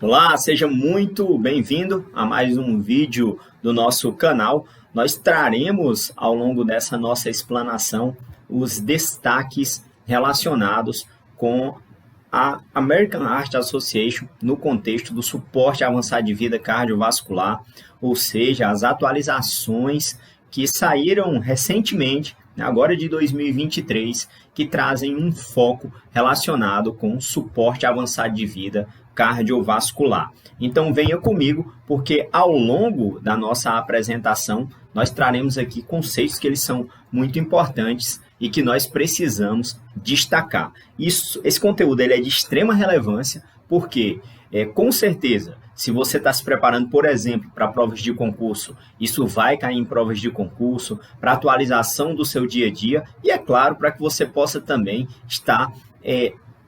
Olá, seja muito bem-vindo a mais um vídeo do nosso canal. Nós traremos ao longo dessa nossa explanação os destaques relacionados com a American Heart Association no contexto do suporte avançado de vida cardiovascular, ou seja, as atualizações que saíram recentemente, agora de 2023, que trazem um foco relacionado com suporte avançado de vida cardiovascular. Então venha comigo, porque ao longo da nossa apresentação nós traremos aqui conceitos que eles são muito importantes e que nós precisamos destacar. Esse conteúdo ele é de extrema relevância, porque com certeza, se você está se preparando, por exemplo, para provas de concurso, isso vai cair em provas de concurso, para atualização do seu dia a dia e, é claro, para que você possa também estar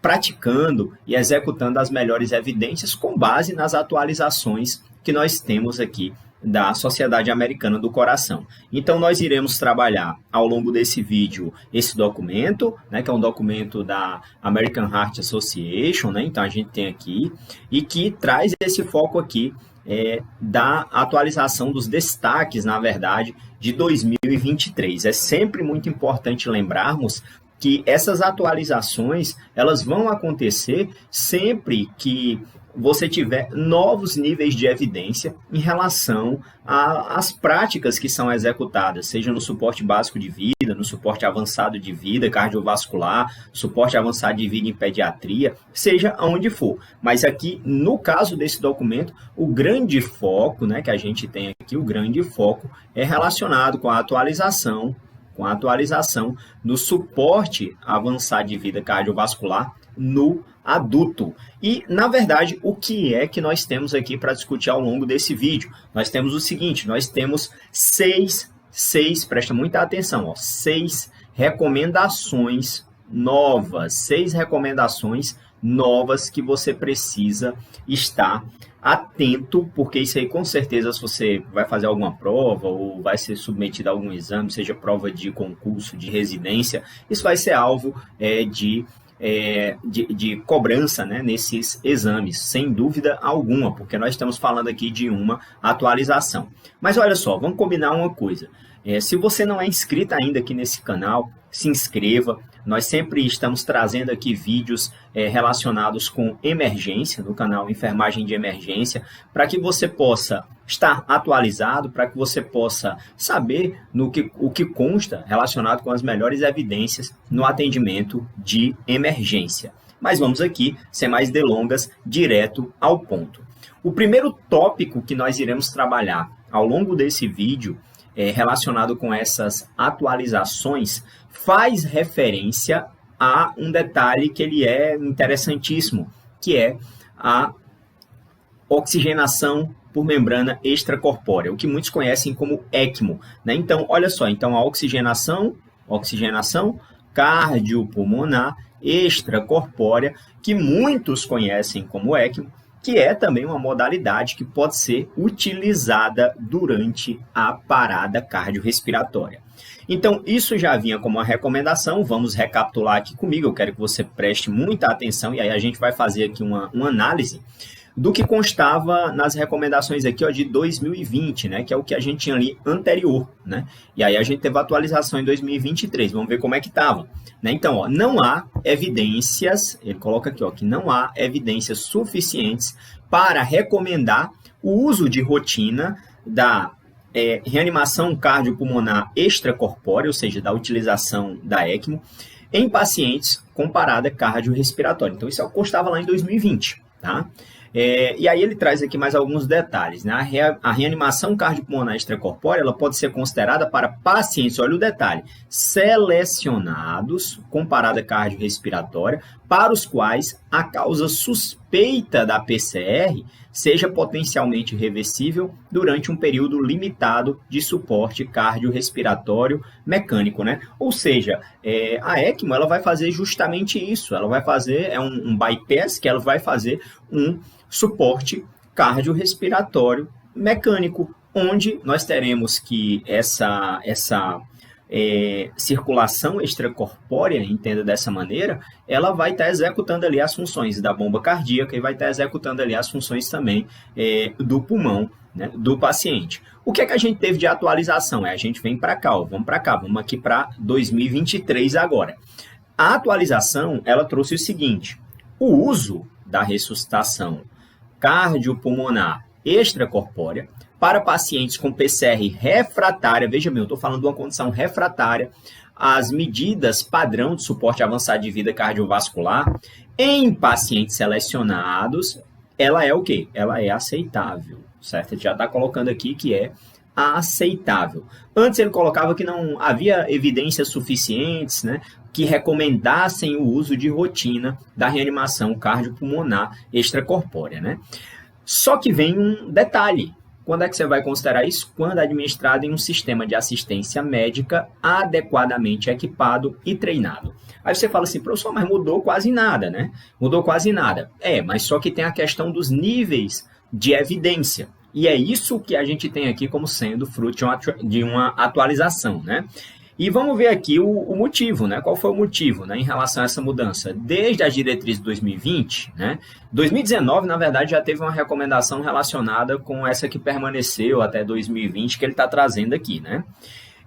praticando e executando as melhores evidências com base nas atualizações que nós temos aqui da Sociedade Americana do Coração. Então, nós iremos trabalhar ao longo desse vídeo esse documento, né, que é um documento da American Heart Association, né, então a gente tem aqui, e que traz esse foco aqui da atualização dos destaques, na verdade, de 2023. É sempre muito importante lembrarmos que essas atualizações, elas vão acontecer sempre que você tiver novos níveis de evidência em relação às práticas que são executadas, seja no suporte básico de vida, no suporte avançado de vida cardiovascular, suporte avançado de vida em pediatria, seja onde for. Mas aqui, no caso desse documento, o grande foco, né, que a gente tem aqui, o grande foco é relacionado com a atualização do suporte avançado de vida cardiovascular no adulto. E, na verdade, o que é que nós temos aqui para discutir ao longo desse vídeo? Nós temos o seguinte, nós temos seis, presta muita atenção, seis recomendações novas que você precisa estar atento, porque isso aí com certeza, se você vai fazer alguma prova ou vai ser submetido a algum exame, seja prova de concurso, de residência, isso vai ser alvo de cobrança, né, nesses exames, sem dúvida alguma, porque nós estamos falando aqui de uma atualização. Mas olha só, vamos combinar uma coisa. Se você não é inscrito ainda aqui nesse canal, se inscreva. Nós sempre estamos trazendo aqui vídeos relacionados com emergência, no canal Enfermagem de Emergência, para que você possa estar atualizado, para que você possa saber o que consta relacionado com as melhores evidências no atendimento de emergência. Mas vamos aqui, sem mais delongas, direto ao ponto. O primeiro tópico que nós iremos trabalhar ao longo desse vídeo relacionado com essas atualizações faz referência a um detalhe que ele é interessantíssimo, que é a oxigenação por membrana extracorpórea, o que muitos conhecem como ECMO, né? Então, olha só, então a oxigenação cardiopulmonar extracorpórea, que muitos conhecem como ECMO, que é também uma modalidade que pode ser utilizada durante a parada cardiorrespiratória. Então, isso já vinha como uma recomendação, vamos recapitular aqui comigo, eu quero que você preste muita atenção, e aí a gente vai fazer aqui uma análise do que constava nas recomendações aqui de 2020, né, que é o que a gente tinha ali anterior, né, e aí a gente teve a atualização em 2023, vamos ver como é que estava, né, então, não há evidências, ele coloca aqui, que não há evidências suficientes para recomendar o uso de rotina da reanimação cardiopulmonar extracorpórea, ou seja, da utilização da ECMO, em pacientes com parada cardiorrespiratória. Então, isso constava lá em 2020, tá? E aí ele traz aqui mais alguns detalhes, né? A reanimação cardiopulmonar extracorpórea ela pode ser considerada para pacientes, olha o detalhe, selecionados com parada cardiorrespiratória, para os quais a causa suspeita da PCR seja potencialmente reversível durante um período limitado de suporte cardiorrespiratório mecânico, né? Ou seja, a ECMO ela vai fazer justamente isso, ela vai fazer um bypass, que ela vai fazer um suporte cardiorrespiratório mecânico, onde nós teremos que essa circulação extracorpórea, entenda dessa maneira, ela vai estar executando ali as funções da bomba cardíaca e vai estar executando ali as funções também do pulmão, né, do paciente. O que é que a gente teve de atualização? A gente vem para cá, vamos aqui para 2023 agora. A atualização, ela trouxe o seguinte: o uso da ressuscitação cardiopulmonar extracorpórea para pacientes com PCR refratária, veja bem, eu estou falando de uma condição refratária, às medidas padrão de suporte avançado de vida cardiovascular, em pacientes selecionados, ela é o quê? Ela é aceitável, certo? Ele já está colocando aqui que é aceitável. Antes ele colocava que não havia evidências suficientes, né, que recomendassem o uso de rotina da reanimação cardiopulmonar extracorpórea, né? Só que vem um detalhe. Quando é que você vai considerar isso? Quando administrado em um sistema de assistência médica adequadamente equipado e treinado. Aí você fala assim, professor, mas mudou quase nada, né? Mudou quase nada. Mas só que tem a questão dos níveis de evidência. E é isso que a gente tem aqui como sendo fruto de uma atualização, né? E vamos ver aqui o motivo, né? Qual foi o motivo, né, em relação a essa mudança? Desde as diretrizes de 2020, né? 2019, na verdade, já teve uma recomendação relacionada com essa que permaneceu até 2020, que ele está trazendo aqui, né?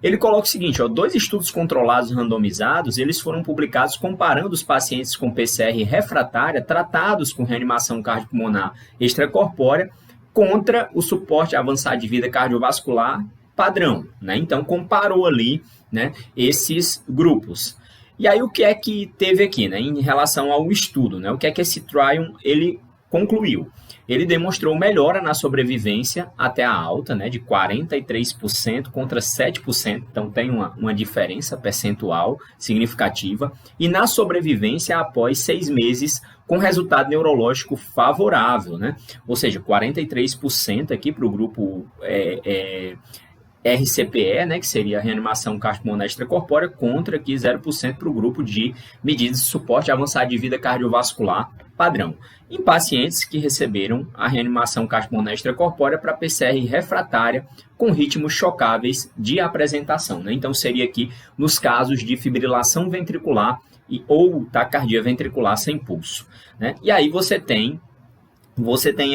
Ele coloca o seguinte, 2 estudos controlados randomizados, eles foram publicados comparando os pacientes com PCR refratária tratados com reanimação cardiopulmonar extracorpórea contra o suporte avançado de vida cardiovascular padrão, né? Então, comparou ali, né, esses grupos. E aí, o que é que teve aqui, né, em relação ao estudo, né? O que é que esse trial ele concluiu? Ele demonstrou melhora na sobrevivência até a alta, né, de 43% contra 7%, então tem uma diferença percentual significativa, e na sobrevivência após 6 meses com resultado neurológico favorável, né? Ou seja, 43% aqui para o grupo RCPE, né, que seria a reanimação cardiopulmonar extracorpórea, contra aqui 0% para o grupo de medidas de suporte avançado de vida cardiovascular padrão, em pacientes que receberam a reanimação cardiopulmonar extracorpórea para PCR refratária com ritmos chocáveis de apresentação, né? Então seria aqui nos casos de fibrilação ventricular ou taquicardia ventricular sem pulso, né? E aí você tem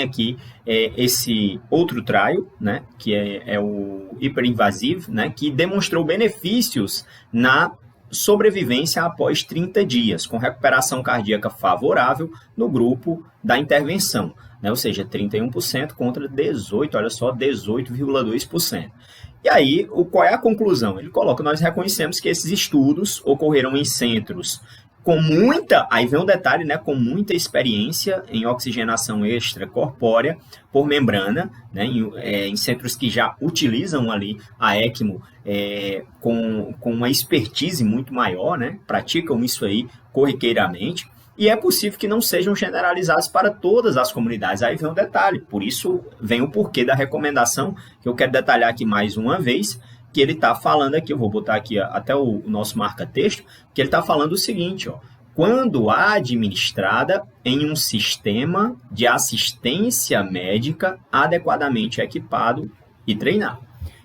aqui esse outro trial, né, que é o hiperinvasive, né, que demonstrou benefícios na sobrevivência após 30 dias, com recuperação cardíaca favorável no grupo da intervenção, né, ou seja, 31% contra 18%, olha só, 18,2%. E aí, qual é a conclusão? Ele coloca, nós reconhecemos que esses estudos ocorreram em centros com muita, aí vem um detalhe, né, com muita experiência em oxigenação extracorpórea por membrana, né, em centros que já utilizam ali a ECMO com uma expertise muito maior, né, praticam isso aí corriqueiramente, e é possível que não sejam generalizados para todas as comunidades. Aí vem um detalhe, por isso vem o porquê da recomendação, que eu quero detalhar aqui mais uma vez, que ele está falando aqui, eu vou botar aqui até o nosso marca-texto, que ele está falando o seguinte, quando administrada em um sistema de assistência médica adequadamente equipado e treinado.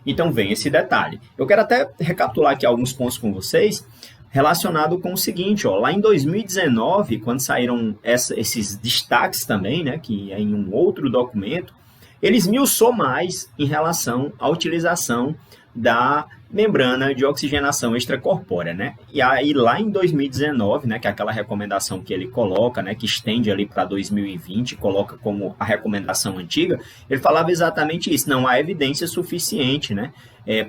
Então vem esse detalhe. Eu quero até recapitular aqui alguns pontos com vocês, relacionado com o seguinte, lá em 2019, quando saíram esses destaques também, né, que é em um outro documento, ele esmiuçou mais em relação à utilização da membrana de oxigenação extracorpórea, né? E aí lá em 2019, né, que é aquela recomendação que ele coloca, né, que estende ali para 2020, coloca como a recomendação antiga, ele falava exatamente isso, não há evidência suficiente, né,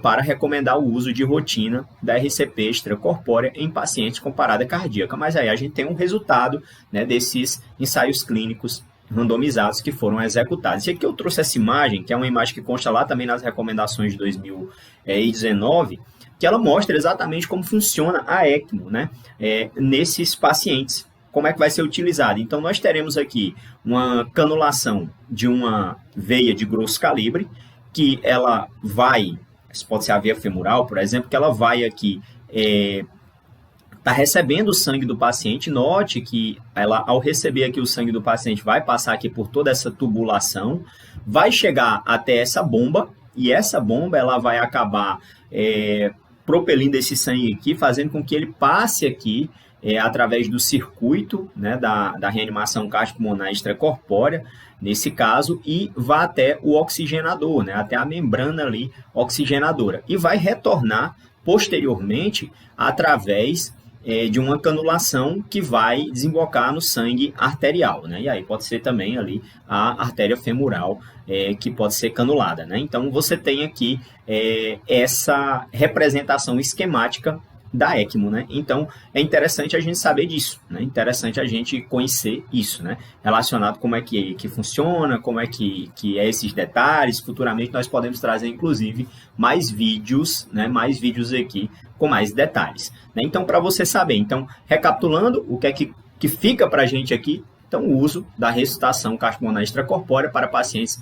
para recomendar o uso de rotina da RCP extracorpórea em pacientes com parada cardíaca, mas aí a gente tem um resultado, né, desses ensaios clínicos randomizados que foram executados. E aqui eu trouxe essa imagem, que é uma imagem que consta lá também nas recomendações de 2019, que ela mostra exatamente como funciona a ECMO, né, nesses pacientes, como é que vai ser utilizada. Então, nós teremos aqui uma canulação de uma veia de grosso calibre, que ela vai, pode ser a veia femoral, por exemplo, que ela vai aqui está recebendo o sangue do paciente. Note que ela, ao receber aqui o sangue do paciente, vai passar aqui por toda essa tubulação, vai chegar até essa bomba, e essa bomba ela vai acabar propelindo esse sangue aqui, fazendo com que ele passe aqui através do circuito, né, da reanimação cardiopulmonar extracorpórea, nesse caso, e vá até o oxigenador, né, até a membrana ali oxigenadora, e vai retornar posteriormente através de uma canulação que vai desembocar no sangue arterial, né? E aí pode ser também ali a artéria femoral que pode ser canulada, né? Então você tem aqui essa representação esquemática da ECMO, né? Então é interessante a gente saber disso, né? Interessante a gente conhecer isso, né? Relacionado como é que funciona, como é que é esses detalhes. Futuramente nós podemos trazer, inclusive, mais vídeos, né? Mais vídeos aqui com mais detalhes, né? Então, para você saber, então, recapitulando, o que é que fica para a gente aqui, então, o uso da ressuscitação cardiopulmonar extracorpórea para pacientes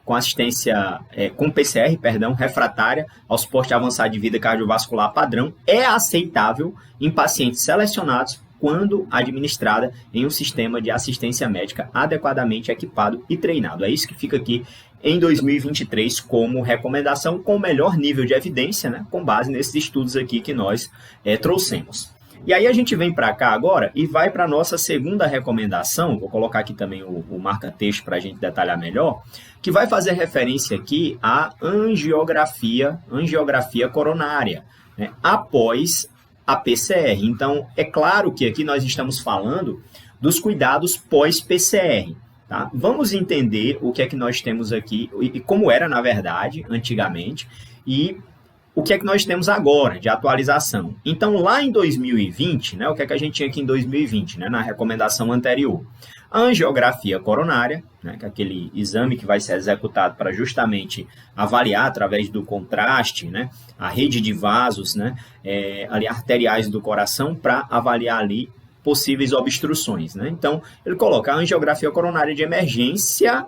com assistência, com PCR, refratária ao suporte avançado de vida cardiovascular padrão, é aceitável em pacientes selecionados quando administrada em um sistema de assistência médica adequadamente equipado e treinado. É isso que fica aqui em 2023 como recomendação, com o melhor nível de evidência, né, com base nesses estudos aqui que nós trouxemos. E aí a gente vem para cá agora e vai para a nossa segunda recomendação, vou colocar aqui também o marca-texto para a gente detalhar melhor, que vai fazer referência aqui à angiografia coronária, né, após a PCR. Então, é claro que aqui nós estamos falando dos cuidados pós-PCR. Tá? Vamos entender o que é que nós temos aqui e como era, na verdade, antigamente, e o que é que nós temos agora de atualização. Então, lá em 2020, né, o que é que a gente tinha aqui em 2020, né, na recomendação anterior? A angiografia coronária, né, que é aquele exame que vai ser executado para justamente avaliar através do contraste, né, a rede de vasos, né, ali arteriais do coração, para avaliar ali possíveis obstruções, né? Então, ele coloca a angiografia coronária de emergência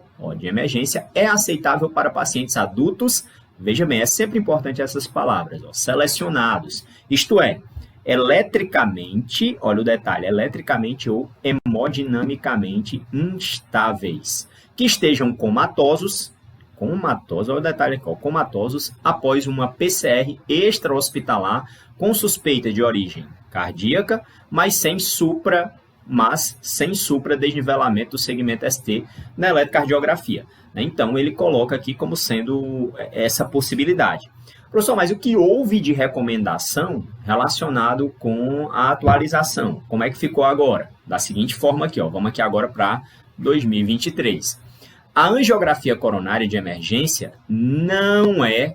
é aceitável para pacientes adultos, veja bem, é sempre importante essas palavras, selecionados, isto é, eletricamente, olha o detalhe, eletricamente ou hemodinamicamente instáveis, que estejam comatosos, olha o detalhe aqui, comatosos, após uma PCR extra-hospitalar com suspeita de origem cardíaca, mas sem supradesnivelamento do segmento ST na eletrocardiografia. Então, ele coloca aqui como sendo essa possibilidade. Professor, mas o que houve de recomendação relacionado com a atualização? Como é que ficou agora? Da seguinte forma aqui, vamos aqui agora para 2023. A angiografia coronária de emergência não é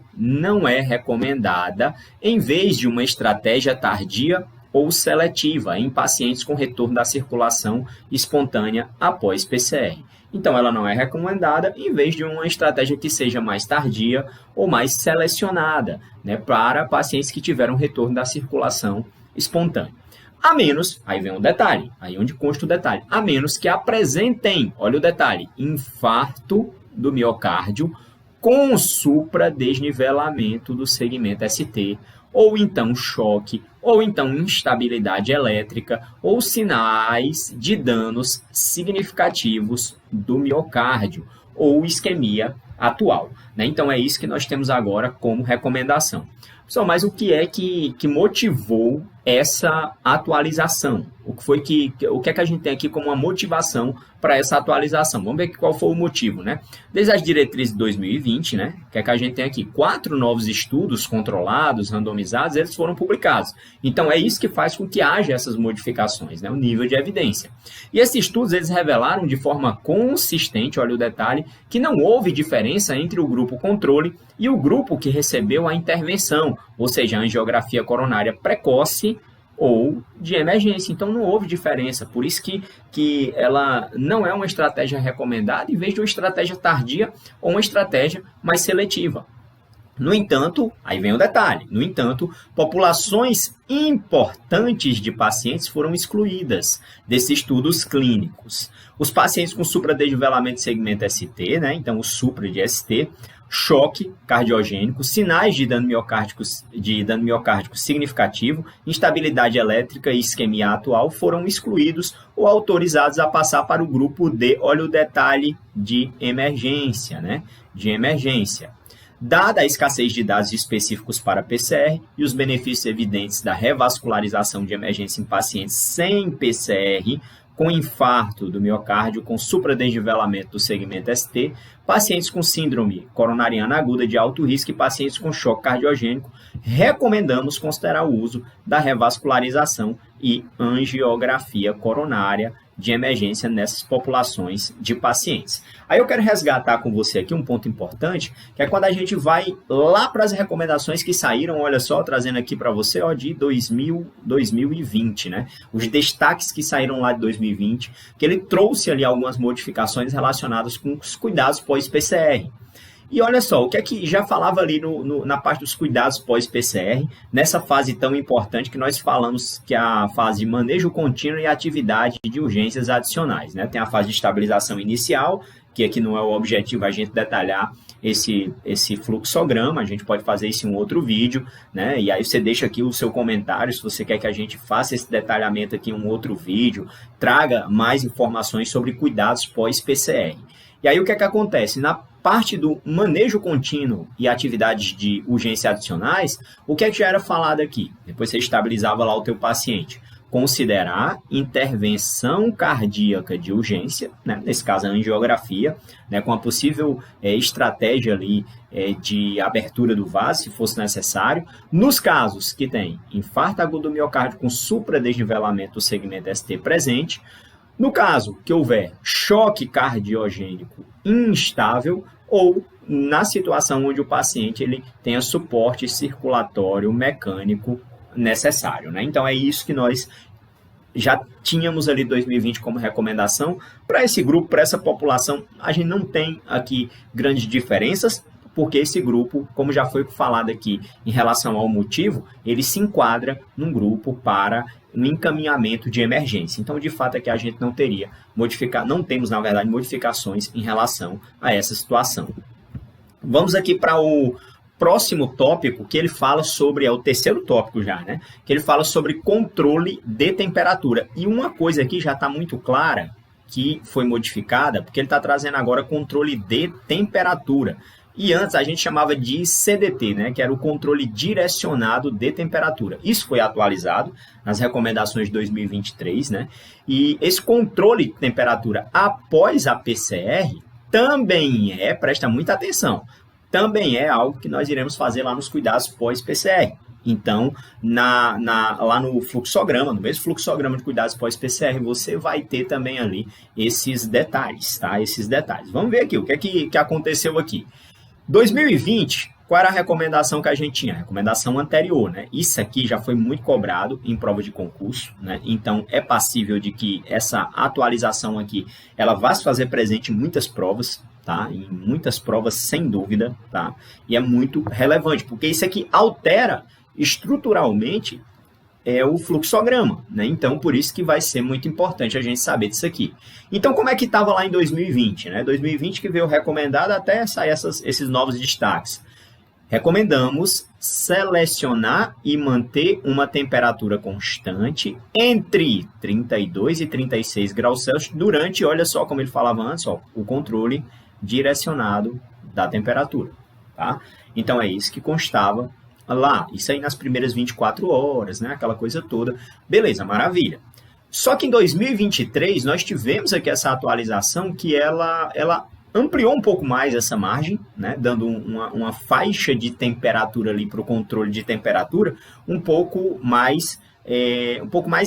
recomendada em vez de uma estratégia tardia ou seletiva em pacientes com retorno da circulação espontânea após PCR. Então, ela não é recomendada em vez de uma estratégia que seja mais tardia ou mais selecionada, né, para pacientes que tiveram retorno da circulação espontânea. A menos, aí vem um detalhe, aí onde consta o detalhe, a menos que apresentem, olha o detalhe, infarto do miocárdio com supradesnivelamento do segmento ST, ou então choque, ou então instabilidade elétrica, ou sinais de danos significativos do miocárdio, ou isquemia atual, né? Então, é isso que nós temos agora como recomendação. Pessoal, mas o que é que motivou essa atualização? O que é que a gente tem aqui como uma motivação para essa atualização? Vamos ver qual foi o motivo, né? Desde as diretrizes de 2020, né? O que é que a gente tem aqui? 4 novos estudos controlados, randomizados, eles foram publicados. Então, é isso que faz com que haja essas modificações, né? O nível de evidência. E esses estudos, eles revelaram de forma consistente, olha o detalhe, que não houve diferença entre o grupo controle e o grupo que recebeu a intervenção, ou seja, a angiografia coronária precoce ou de emergência. Então, não houve diferença. Por isso que ela não é uma estratégia recomendada, em vez de uma estratégia tardia ou uma estratégia mais seletiva. No entanto, aí vem o detalhe, no entanto, populações importantes de pacientes foram excluídas desses estudos clínicos. Os pacientes com supradesnivelamento de segmento ST, né, então o supra de ST, choque cardiogênico, sinais de dano miocárdico significativo, instabilidade elétrica e isquemia atual foram excluídos ou autorizados a passar para o grupo D, olha o detalhe, de emergência, né, de emergência. Dada a escassez de dados específicos para PCR e os benefícios evidentes da revascularização de emergência em pacientes sem PCR, com infarto do miocárdio com supradesnivelamento do segmento ST, pacientes com síndrome coronariana aguda de alto risco e pacientes com choque cardiogênico, recomendamos considerar o uso da revascularização e angiografia coronária de emergência nessas populações de pacientes. Aí eu quero resgatar com você aqui um ponto importante, que é quando a gente vai lá para as recomendações que saíram, olha só, trazendo aqui para você, ó, de 2020, né? Os destaques que saíram lá de 2020, que ele trouxe ali algumas modificações relacionadas com os cuidados pós-PCR. E olha só, o que é que já falava ali na parte dos cuidados pós-PCR, nessa fase tão importante que nós falamos, que é a fase de manejo contínuo e atividade de urgências adicionais, né? Tem a fase de estabilização inicial, que aqui não é o objetivo a gente detalhar esse fluxograma, a gente pode fazer isso em um outro vídeo, né? E aí você deixa aqui o seu comentário, se você quer que a gente faça esse detalhamento aqui em um outro vídeo, traga mais informações sobre cuidados pós-PCR. E aí o que é que acontece? Na parte do manejo contínuo e atividades de urgência adicionais, o que é que já era falado aqui? Depois você estabilizava lá o teu paciente. Considerar intervenção cardíaca de urgência, né? Nesse caso a angiografia, né? Com a possível estratégia ali de abertura do vaso, se fosse necessário. Nos casos que tem infarto agudo do miocárdio com supradesnivelamento do segmento ST presente, no caso que houver choque cardiogênico instável ou na situação onde o paciente ele tenha suporte circulatório mecânico necessário, né? Então é isso que nós já tínhamos ali 2020 como recomendação para esse grupo, para essa população. A gente não tem aqui grandes diferenças, porque esse grupo, como já foi falado aqui em relação ao motivo, ele se enquadra num grupo para um encaminhamento de emergência. Então, de fato, é que a gente não temos, na verdade, modificações em relação a essa situação. Vamos aqui para o próximo tópico, que ele fala sobre, é o terceiro tópico já, né? Que ele fala sobre controle de temperatura. E uma coisa aqui já está muito clara, que foi modificada, porque ele está trazendo agora controle de temperatura. E antes a gente chamava de CDT, né, que era o controle direcionado de temperatura. Isso foi atualizado nas recomendações de 2023, né? E esse controle de temperatura após a PCR também presta muita atenção, também é algo que nós iremos fazer lá nos cuidados pós-PCR. Então, lá no fluxograma, no mesmo fluxograma de cuidados pós-PCR, você vai ter também ali esses detalhes, tá? Esses detalhes. Vamos ver aqui o que é que aconteceu aqui. 2020, qual era a recomendação que a gente tinha? A recomendação anterior, né? Isso aqui já foi muito cobrado em prova de concurso, né? Então, é passível de que essa atualização aqui, ela vá se fazer presente em muitas provas, tá? Em muitas provas, sem dúvida, tá? E é muito relevante, porque isso aqui altera estruturalmente o fluxograma, né? Então, por isso que vai ser muito importante a gente saber disso aqui. Então, como é que estava lá em 2020, né? 2020 que veio recomendado até sair esses novos destaques. Recomendamos selecionar e manter uma temperatura constante entre 32 e 36 graus Celsius durante, olha só como ele falava antes, ó, o controle direcionado da temperatura, tá? Então, é isso que constava lá, isso aí nas primeiras 24 horas, né? Aquela coisa toda. Beleza, maravilha. Só que em 2023 nós tivemos aqui essa atualização que ela ampliou um pouco mais essa margem, né? Dando uma faixa de temperatura ali para o controle de temperatura um pouco mais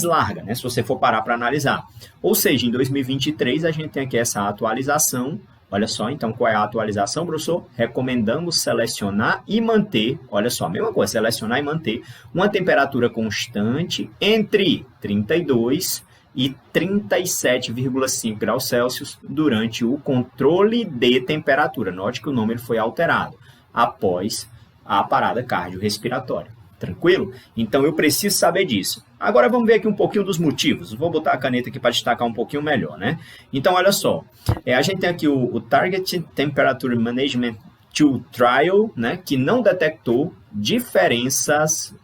larga, né? Se você for parar para analisar. Ou seja, em 2023 a gente tem aqui essa atualização. Olha só, então, qual é a atualização, professor? Recomendamos selecionar e manter, olha só, a mesma coisa, selecionar e manter uma temperatura constante entre 32 e 37,5 graus Celsius durante o controle de temperatura. Note que o número foi alterado após a parada cardiorrespiratória. Tranquilo? Então, eu preciso saber disso. Agora, vamos ver aqui um pouquinho dos motivos. Vou botar a caneta aqui para destacar um pouquinho melhor, né? Então, olha só. A gente tem aqui o Target Temperature Management Tool Trial, né? Que não detectou diferenças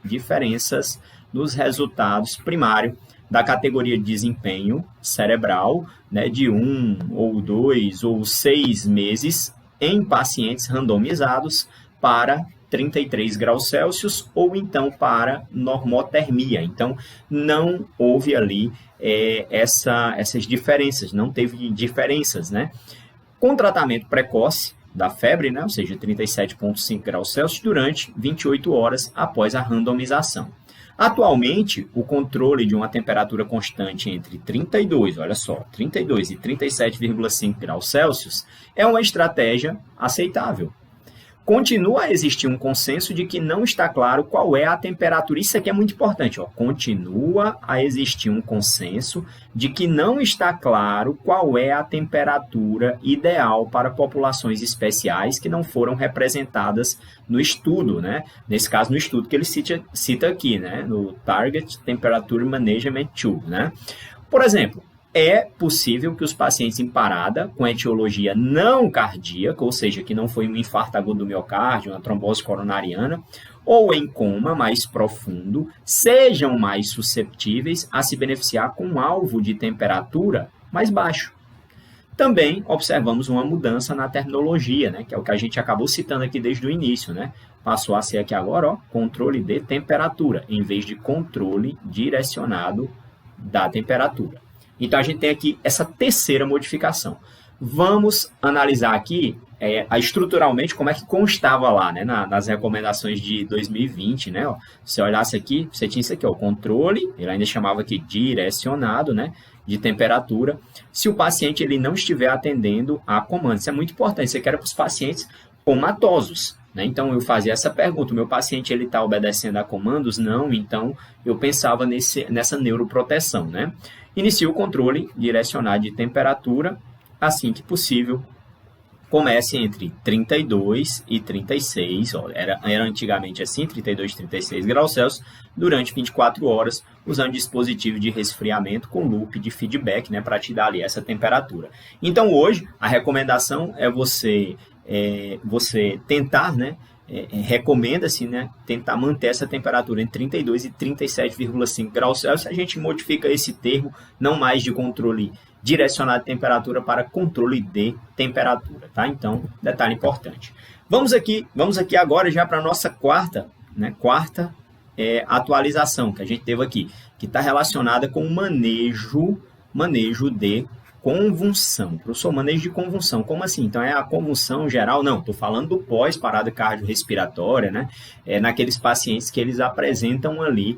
nos resultados primários da categoria de desempenho cerebral, né? De 1 ou 2 ou 6 meses em pacientes randomizados para 33 graus Celsius ou então para normotermia. Então, não houve ali essas diferenças, não teve diferenças, né? Com tratamento precoce da febre, né, ou seja, 37,5 graus Celsius, durante 28 horas após a randomização. Atualmente, o controle de uma temperatura constante entre 32, olha só, 32 e 37,5 graus Celsius é uma estratégia aceitável. Continua a existir um consenso de que não está claro qual é a temperatura. Isso aqui é muito importante. Ó. Continua a existir um consenso de que não está claro qual é a temperatura ideal para populações especiais que não foram representadas no estudo, né? Nesse caso, no estudo que ele cita aqui, né? No Target Temperature Management Tool, né? Por exemplo, é possível que os pacientes em parada com etiologia não cardíaca, ou seja, que não foi um infarto agudo do miocárdio, uma trombose coronariana, ou em coma mais profundo, sejam mais susceptíveis a se beneficiar com um alvo de temperatura mais baixo. Também observamos uma mudança na terminologia, né, que é o que a gente acabou citando aqui desde o início, né? Passou a ser aqui agora, ó, controle de temperatura, em vez de controle direcionado da temperatura. Então, a gente tem aqui essa terceira modificação. Vamos analisar aqui estruturalmente como é que constava lá, né, nas recomendações de 2020. Né, ó. Se você olhasse aqui, você tinha isso aqui, ó, o controle, ele ainda chamava aqui direcionado, né, de temperatura, se o paciente ele não estiver atendendo a comandos. Isso é muito importante, isso aqui era para os pacientes comatosos. Né? Então, eu fazia essa pergunta, o meu paciente está obedecendo a comandos? Não, então eu pensava nessa neuroproteção. Né? Inicie o controle direcionado de temperatura, assim que possível, comece entre 32 e 36, ó, era antigamente assim, 32 e 36 graus Celsius, durante 24 horas, usando dispositivo de resfriamento com loop de feedback, né, para te dar ali essa temperatura. Então, hoje, a recomendação é você tentar, né, recomenda-se, né, tentar manter essa temperatura entre 32 e 37,5 graus Celsius. A gente modifica esse termo, não mais de controle direcionado de temperatura para controle de temperatura, tá? Então, detalhe importante. Vamos aqui agora já para a nossa quarta atualização que a gente teve aqui, que está relacionada com o manejo de convulsão. Professor, manejo de convulsão, como assim? Então, é a convulsão geral? Não, estou falando do pós-parada cardiorrespiratória, né? Naqueles pacientes que eles apresentam ali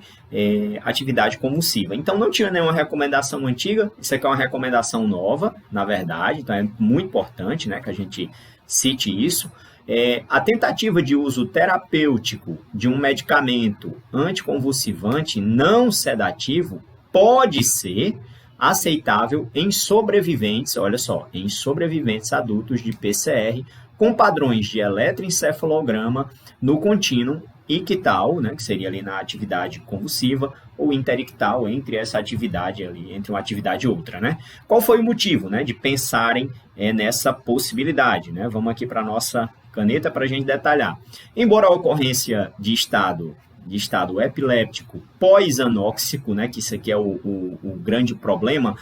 atividade convulsiva. Então, não tinha nenhuma recomendação antiga, isso aqui é uma recomendação nova, na verdade, então é muito importante, né, que a gente cite isso. A tentativa de uso terapêutico de um medicamento anticonvulsivante não sedativo pode ser aceitável em sobreviventes, olha só, em sobreviventes adultos de PCR com padrões de eletroencefalograma no contínuo ictal, né, que seria ali na atividade convulsiva, ou interictal, entre essa atividade ali, entre uma atividade e outra, né? Qual foi o motivo, né, de pensarem nessa possibilidade, né? Vamos aqui para a nossa caneta para a gente detalhar. Embora a ocorrência de estado epiléptico pós-anóxico, né, que isso aqui é o grande problema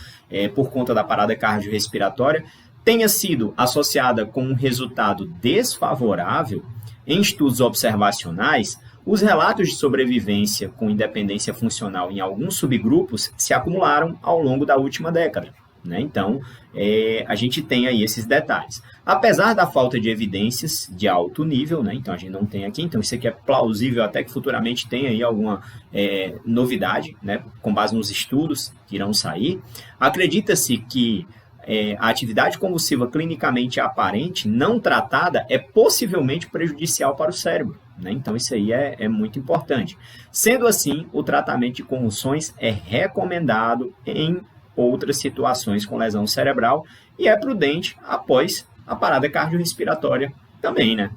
por conta da parada cardiorrespiratória, tenha sido associada com um resultado desfavorável em estudos observacionais, os relatos de sobrevivência com independência funcional em alguns subgrupos se acumularam ao longo da última década. Né? Então, a gente tem aí esses detalhes. Apesar da falta de evidências de alto nível, né? Então a gente não tem aqui, então isso aqui é plausível até que futuramente tenha aí alguma novidade, né? Com base nos estudos que irão sair. Acredita-se que a atividade convulsiva clinicamente aparente, não tratada, é possivelmente prejudicial para o cérebro. Né? Então isso aí é muito importante. Sendo assim, o tratamento de convulsões é recomendado em outras situações com lesão cerebral e é prudente após a parada cardiorrespiratória também, né?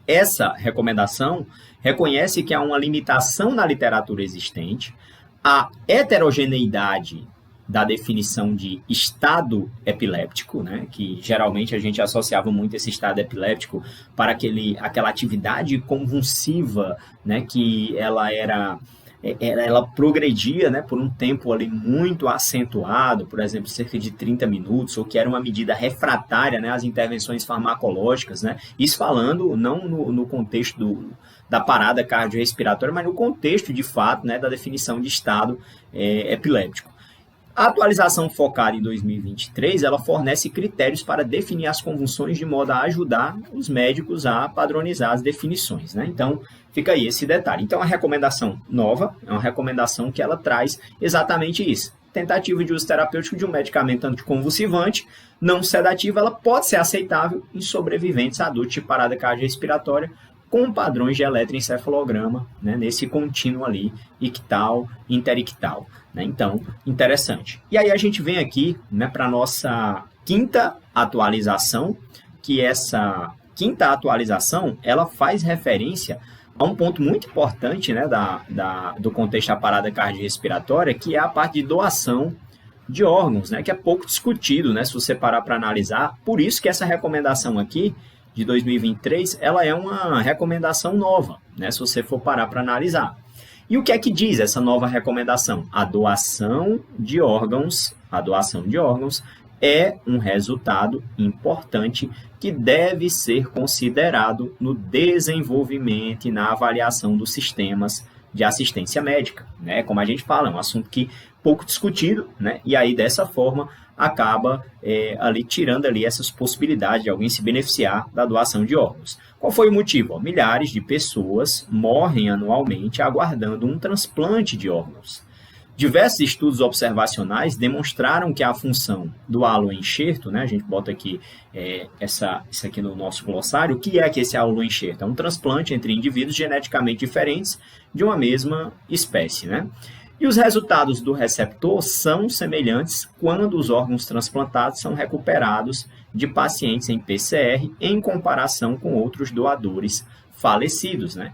Essa recomendação reconhece que há uma limitação na literatura existente, a heterogeneidade da definição de estado epiléptico, né, que geralmente a gente associava muito esse estado epiléptico para aquela atividade convulsiva, né, que ela era ela progredia, né, por um tempo ali muito acentuado, por exemplo, cerca de 30 minutos, ou que era uma medida refratária, né, às intervenções farmacológicas, né, isso falando não no contexto da parada cardiorrespiratória, mas no contexto, de fato, né, da definição de estado epiléptico. A atualização focada em 2023, ela fornece critérios para definir as convulsões de modo a ajudar os médicos a padronizar as definições, né? Então, fica aí esse detalhe. Então, a recomendação nova é uma recomendação que ela traz exatamente isso. Tentativa de uso terapêutico de um medicamento anticonvulsivante não sedativo, ela pode ser aceitável em sobreviventes adultos de parada cardiorrespiratória com padrões de eletroencefalograma, né, nesse contínuo ali, ictal, interictal. Né? Então, interessante. E aí a gente vem aqui, né, para a nossa quinta atualização, que essa quinta atualização ela faz referência a um ponto muito importante, né, do contexto da parada cardiorrespiratória, que é a parte de doação de órgãos, né, que é pouco discutido, né, se você parar para analisar. Por isso que essa recomendação aqui, de 2023, ela é uma recomendação nova, né, se você for parar para analisar. E o que é que diz essa nova recomendação? A doação de órgãos é um resultado importante que deve ser considerado no desenvolvimento e na avaliação dos sistemas de assistência médica, né? Como a gente fala, é um assunto que pouco discutido, né? E aí dessa forma acaba ali tirando ali essas possibilidades de alguém se beneficiar da doação de órgãos. Qual foi o motivo? Milhares de pessoas morrem anualmente aguardando um transplante de órgãos. Diversos estudos observacionais demonstraram que a função do haloenxerto, né, a gente bota aqui isso aqui no nosso glossário, o que é que esse haloenxerto? É um transplante entre indivíduos geneticamente diferentes de uma mesma espécie, né? E os resultados do receptor são semelhantes quando os órgãos transplantados são recuperados de pacientes em PCR em comparação com outros doadores falecidos, né?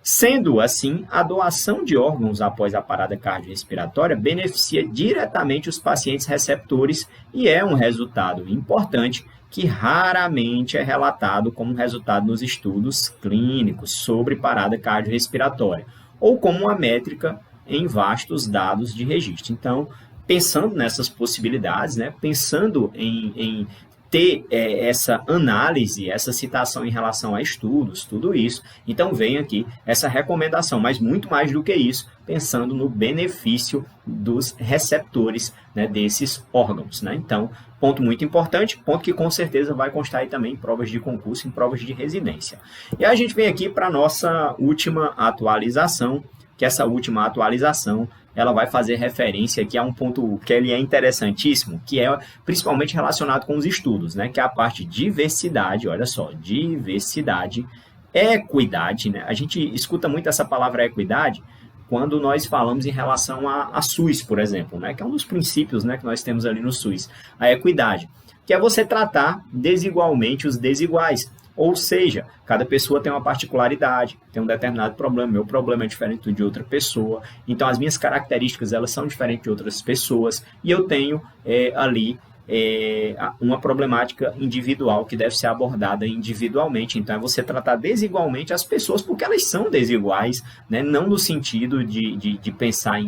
Sendo assim, a doação de órgãos após a parada cardiorrespiratória beneficia diretamente os pacientes receptores e é um resultado importante que raramente é relatado como resultado nos estudos clínicos sobre parada cardiorrespiratória ou como uma métrica em vastos dados de registro. Então, pensando nessas possibilidades, né, pensando em ter essa análise, essa citação em relação a estudos, tudo isso, então vem aqui essa recomendação, mas muito mais do que isso, pensando no benefício dos receptores, né, desses órgãos. Né? Então, ponto muito importante, ponto que com certeza vai constar aí também em provas de concurso, em provas de residência. E a gente vem aqui para a nossa última atualização, que essa última atualização ela vai fazer referência aqui a um ponto que ele é interessantíssimo, que é principalmente relacionado com os estudos, né? Que é a parte de diversidade, olha só, diversidade, equidade, né? A gente escuta muito essa palavra equidade quando nós falamos em relação a SUS, por exemplo, né? Que é um dos princípios, né, que nós temos ali no SUS, a equidade, que é você tratar desigualmente os desiguais. Ou seja, cada pessoa tem uma particularidade, tem um determinado problema, meu problema é diferente do de outra pessoa, então as minhas características elas são diferentes de outras pessoas e eu tenho ali uma problemática individual que deve ser abordada individualmente. Então é você tratar desigualmente as pessoas porque elas são desiguais, né? Não no sentido de pensar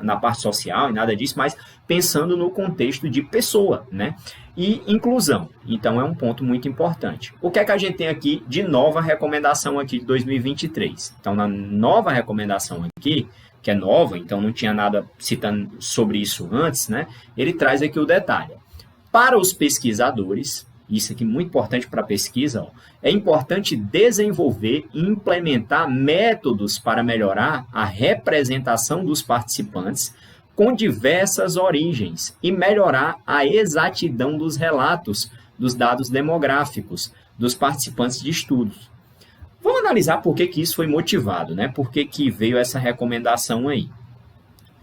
na parte social e nada disso, mas pensando no contexto de pessoa, né? E inclusão. Então, é um ponto muito importante. O que é que a gente tem aqui de nova recomendação aqui de 2023? Então, na nova recomendação aqui, que é nova, então não tinha nada citando sobre isso antes, né? Ele traz aqui o detalhe. Para os pesquisadores, isso aqui é muito importante para a pesquisa, é importante desenvolver e implementar métodos para melhorar a representação dos participantes com diversas origens e melhorar a exatidão dos relatos dos dados demográficos dos participantes de estudos. Vamos analisar por que isso foi motivado, né? Por que veio essa recomendação aí.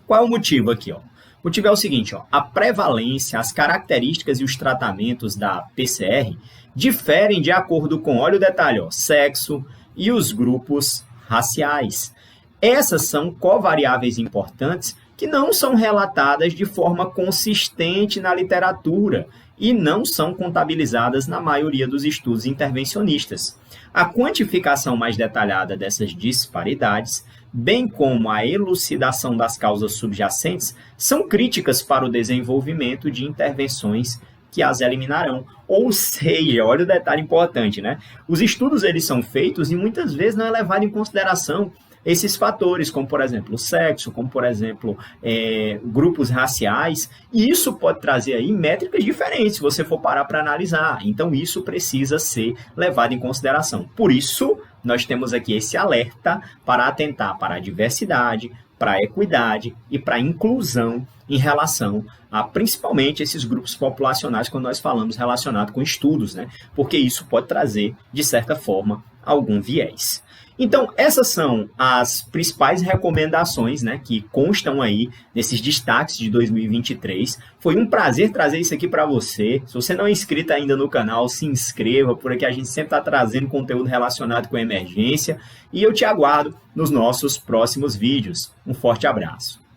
Qual é o motivo aqui? O motivo é o seguinte, a prevalência, as características e os tratamentos da PCR diferem de acordo com, olha o detalhe, sexo e os grupos raciais. Essas são covariáveis importantes que não são relatadas de forma consistente na literatura e não são contabilizadas na maioria dos estudos intervencionistas. A quantificação mais detalhada dessas disparidades bem como a elucidação das causas subjacentes, são críticas para o desenvolvimento de intervenções que as eliminarão. Ou seja, olha o detalhe importante, né? Os estudos eles são feitos e muitas vezes não é levado em consideração esses fatores, como por exemplo o sexo, como por exemplo grupos raciais, e isso pode trazer aí métricas diferentes se você for parar para analisar. Então isso precisa ser levado em consideração. Por isso, nós temos aqui esse alerta para atentar para a diversidade, para a equidade e para a inclusão em relação a principalmente esses grupos populacionais quando nós falamos relacionado com estudos, né? Porque isso pode trazer, de certa forma, algum viés. Então, essas são as principais recomendações, né, que constam aí nesses destaques de 2023. Foi um prazer trazer isso aqui para você. Se você não é inscrito ainda no canal, se inscreva, por aqui a gente sempre está trazendo conteúdo relacionado com emergência. E eu te aguardo nos nossos próximos vídeos. Um forte abraço.